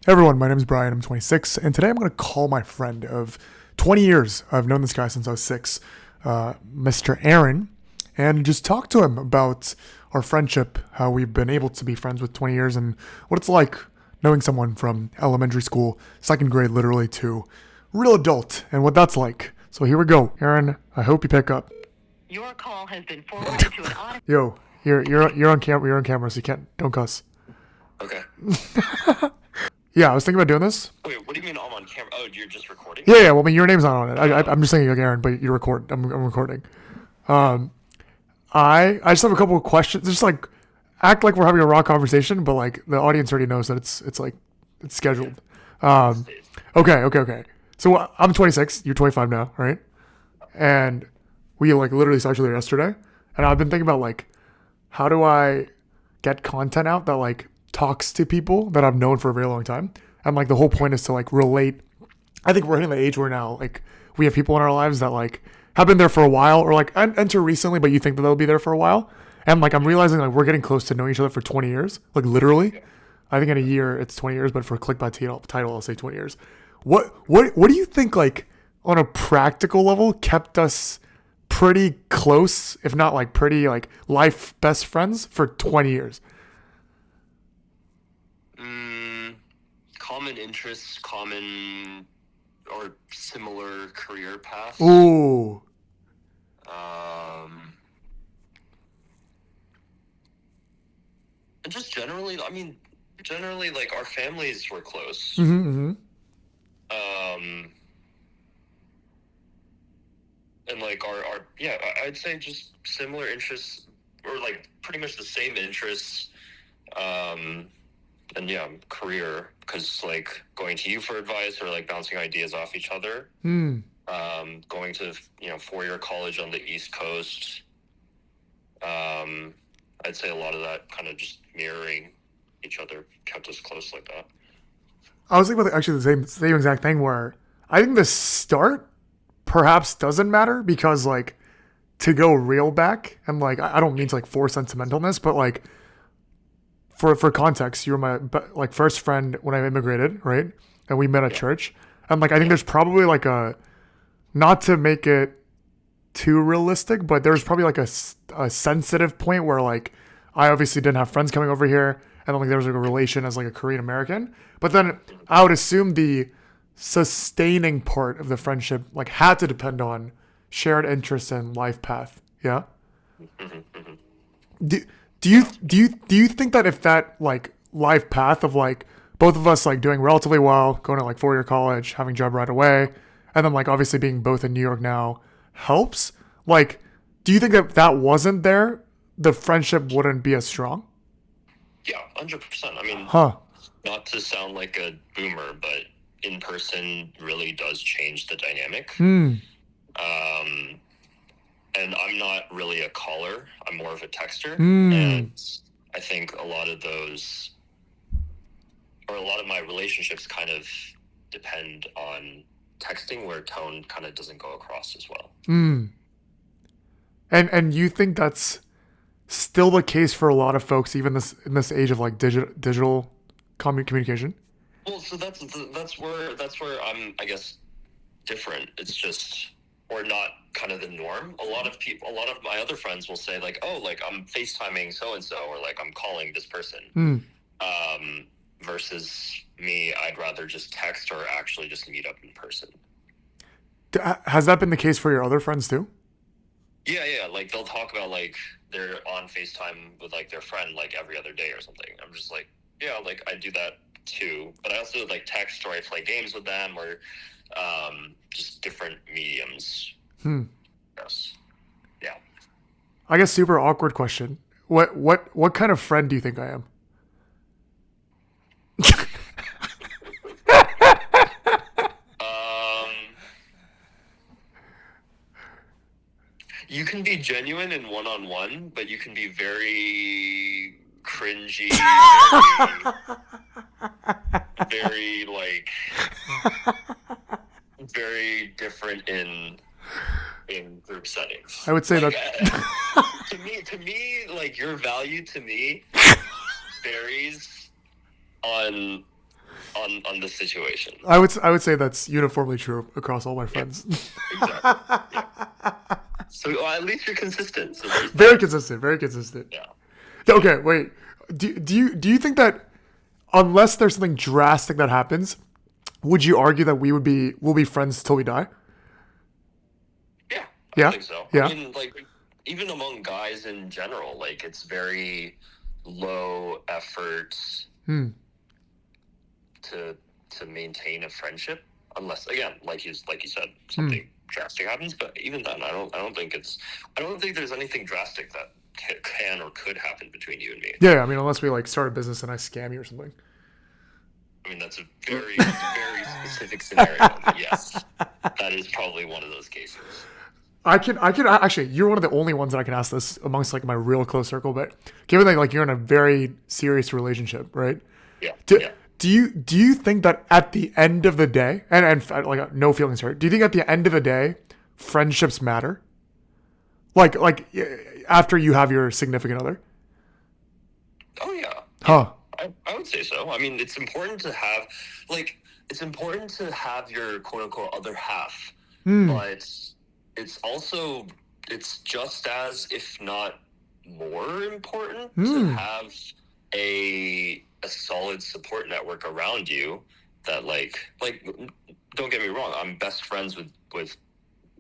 Hey everyone, my name is Brian. I'm 26, and today I'm going to call my friend of 20 years. I've known this guy since I was 6, Mr. Aaron, and just talk to him about our friendship, how we've been able to be friends with 20 years, and what it's like knowing someone from elementary school, second grade literally, to real adult, and what that's like. So here we go. Aaron, I hope you pick up. Your call has been forwarded to an auto. Yo, you're on camera. You're on camera, so you don't cuss. Okay. Yeah, I was thinking about doing this. Wait, what do you mean I'm on camera? Oh, you're just recording? Yeah. Well, I mean, your name's not on it. I'm just saying like Aaron, but you record. I'm recording. I just have a couple of questions. Just like act like we're having a raw conversation, but like the audience already knows that it's like it's scheduled. Okay. So I'm 26. You're 25 now, right? And we like literally saw each other yesterday. And I've been thinking about like how do I get content out that like talks to people that I've known for a very long time. And like the whole point is to like relate. I think we're hitting the age where now like we have people in our lives that like have been there for a while or like enter recently, but you think that they'll be there for a while. And like I'm realizing like we're getting close to knowing each other for 20 years, like literally. I think in a year it's 20 years, but for a click by title I'll say 20 years. What do you think like on a practical level kept us pretty close, if not like pretty like life best friends for 20 years? Common interests, common or similar career paths. Ooh. And just generally, like our families were close. Mm-hmm. And like I'd say just similar interests or like pretty much the same interests. And yeah, career, because like going to you for advice or like bouncing ideas off each other. Going to 4-year college on the East Coast. I'd say a lot of that kind of just mirroring each other kept us close like that. I was thinking about actually the same exact thing where I think the start perhaps doesn't matter because like to go real back and like I don't mean to like force sentimentalness, but like for context, you were my like first friend when I immigrated, right? And we met at church. And like I think there's probably like a, not to make it too realistic, but there's probably like a sensitive point where like I obviously didn't have friends coming over here, and then like there was like a relation as like a Korean American. But then I would assume the sustaining part of the friendship like had to depend on shared interests and life path. Yeah. Do you think that if that like life path of like both of us like doing relatively well, going to like 4-year college, having a job right away, and then like obviously being both in New York now helps? Like, do you think that if that wasn't there, the friendship wouldn't be as strong? Yeah, 100%. I mean, not to sound like a boomer, but in person really does change the dynamic. And I'm not really a caller. I'm more of a texter. And I think a lot of my relationships kind of depend on texting where tone kind of doesn't go across as well. And you think that's still the case for a lot of folks, even in this age of like digital communication? Well, so that's where I'm, I guess, different. It's just, or not kind of the norm. A lot of my other friends will say like, oh, like I'm FaceTiming so-and-so, or like I'm calling this person. Versus me, I'd rather just text or actually just meet up in person. Has that been the case for your other friends too? Yeah. Like they'll talk about like they're on FaceTime with like their friend like every other day or something. I'm just like, yeah, like I do that too. But I also like text or I play games with them or just different mediums. Yes. Yeah. I guess super awkward question. What kind of friend do you think I am? You can be genuine and one-on-one, but you can be very cringy, very like very different in group settings. I would say like, that to me, like your value to me varies on on the situation. I would say that's uniformly true across all my friends. Exactly. Yeah. So well, at least you're consistent. So there's Very that. consistent. Very consistent. Yeah. Okay, wait. Do you think that unless there's something drastic that happens, would you argue that we'll be friends till we die? Yeah, Yeah? I think so. Yeah. I mean, like, even among guys in general, like, it's very low effort Hmm. to maintain a friendship, unless, again, like you said, something drastic happens. But even then, I don't think there's anything drastic that can or could happen between you and me. Yeah, I mean, unless we like start a business and I scam you or something. I mean, that's a very specific scenario. But yes, that is probably one of those cases. I can actually. You're one of the only ones that I can ask this amongst like my real close circle. But given that like you're in a very serious relationship, right? Yeah. Do, Yeah. do you think that at the end of the day, and like no feelings hurt, do you think at the end of the day, friendships matter? Like after you have your significant other? Oh yeah. Huh. I would say so. I mean, it's important to have, your quote unquote other half, but it's just as, if not more important, to have a solid support network around you that like, don't get me wrong, I'm best friends with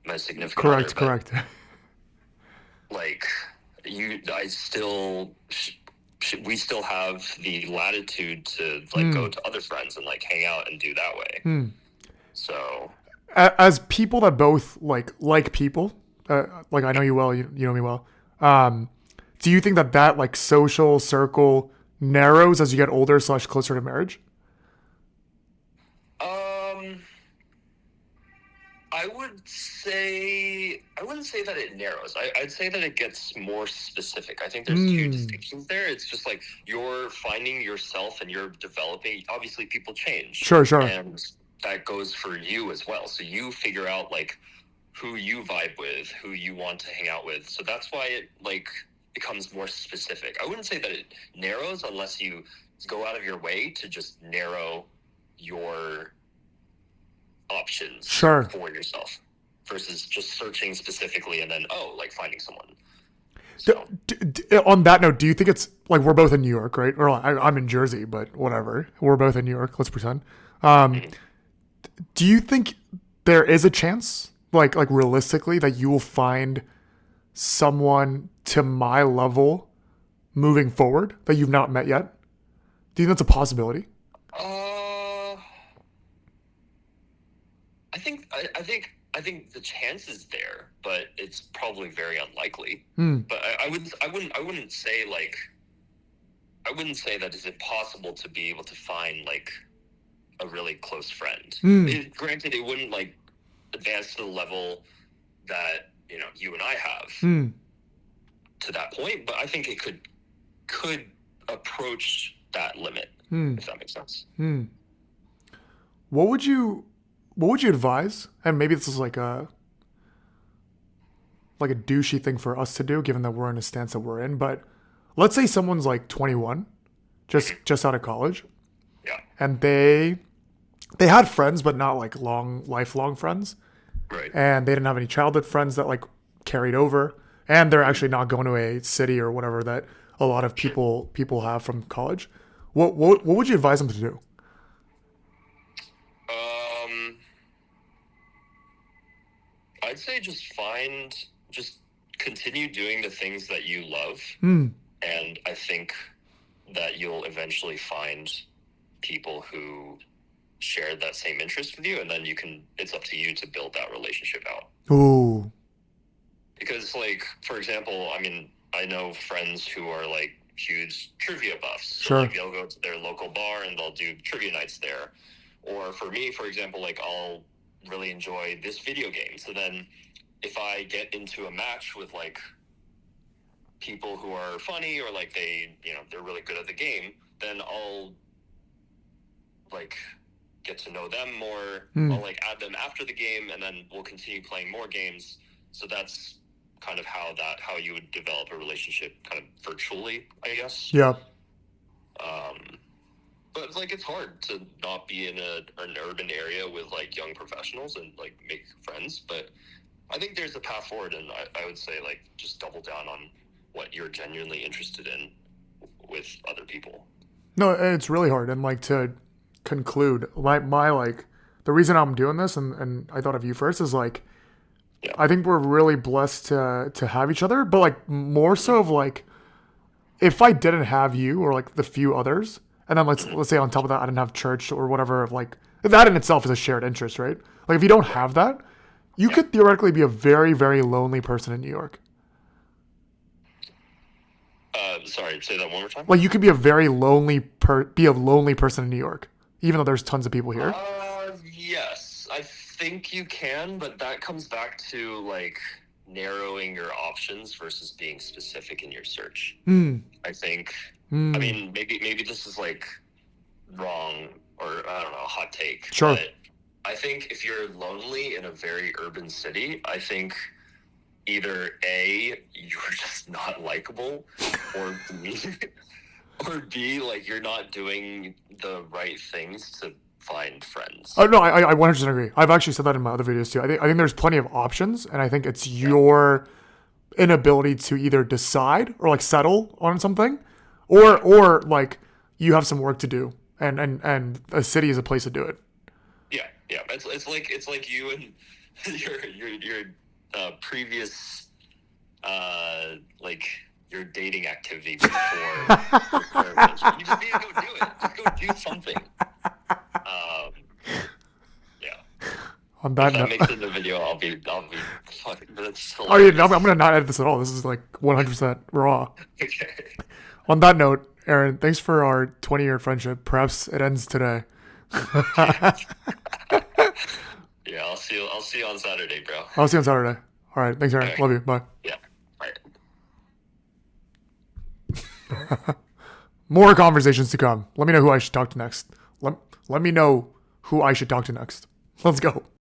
my significant other, but, Correct. like, we still have the latitude to like go to other friends and like hang out and do that way. So As people that both like people, like I know you well, you know me well. Do you think that like social circle narrows as you get older / closer to marriage? I wouldn't say that it narrows. I'd say that it gets more specific. I think there's two distinctions there. It's just like you're finding yourself and you're developing. Obviously, people change. Sure. And that goes for you as well. So you figure out like who you vibe with, who you want to hang out with. So that's why it like becomes more specific. I wouldn't say that it narrows unless you go out of your way to just narrow your options Sure. for yourself versus just searching specifically and then like finding someone. D- So on that note, do you think it's like we're both in New York, right? Or I'm in Jersey, but whatever. We're both in New York. Let's pretend. Do you think there is a chance, like realistically, that you will find someone to my level moving forward that you've not met yet? Do you think that's a possibility? I think the chance is there, but it's probably very unlikely. Hmm. But I wouldn't say that it's impossible to be able to find like a really close friend. Granted, it wouldn't like advance to the level that you and I have to that point, but I think it could approach that limit, if that makes sense. What would you advise? And maybe this is like a douchey thing for us to do, given that we're in a stance that we're in. But let's say someone's like 21, just out of college, Yeah. and they had friends, but not like lifelong friends, Right. and they didn't have any childhood friends that like carried over, and they're actually not going to a city or whatever that a lot of people have from college. What would you advise them to do? I'd say just continue doing the things that you love. And I think that you'll eventually find people who share that same interest with you. And then it's up to you to build that relationship out. Ooh. Because like, for example, I mean, I know friends who are like huge trivia buffs. So Sure. like they'll go to their local bar and they'll do trivia nights there. Or for me, for example, like I'll really enjoy this video game. So then if I get into a match with like people who are funny or like they're really good at the game, then I'll like get to know them more. I'll like add them after the game and then we'll continue playing more games. So that's kind of how you would develop a relationship kind of virtually, I guess. Yeah. but like it's hard to not be in an urban area with like young professionals and like make friends. But I think there's a path forward, and I would say like just double down on what you're genuinely interested in with other people. No, it's really hard. And like to conclude, my like the reason I'm doing this and I thought of you first is like Yeah. I think we're really blessed to have each other, but like more so of like if I didn't have you or like the few others, and then let's say on top of that I didn't have church or whatever, of like that in itself is a shared interest, right? Like if you don't have that, you could theoretically be a very, very lonely person in New York. Sorry, say that one more time. Like you could be a very lonely person in New York, even though there's tons of people here. Yes, I think you can, but that comes back to like narrowing your options versus being specific in your search. I think. I mean, maybe this is like wrong or I don't know, a hot take. Sure. But I think if you're lonely in a very urban city, I think either A, you're just not likable, or B, like you're not doing the right things to find friends. Oh no, I 100% agree. I've actually said that in my other videos too. I think there's plenty of options, and I think it's your inability to either decide or like settle on something, or like you have some work to do, and a city is a place to do it. Yeah. It's like you and your previous like your dating activity before. You just need to go do it. Just go do something. Yeah. On If that that note, makes it in the video, I'll be fucking. That's oh yeah, hilarious. I'm gonna not edit this at all. This is like 100% raw. Okay. On that note, Aaron, thanks for our 20-year friendship. Perhaps it ends today. Yeah, I'll see you on Saturday, bro. I'll see you on Saturday. All right, thanks, Aaron. Okay. Love you. Bye. Yeah. All right. More conversations to come. Let me know who I should talk to next. Let me know who I should talk to next. Let's go.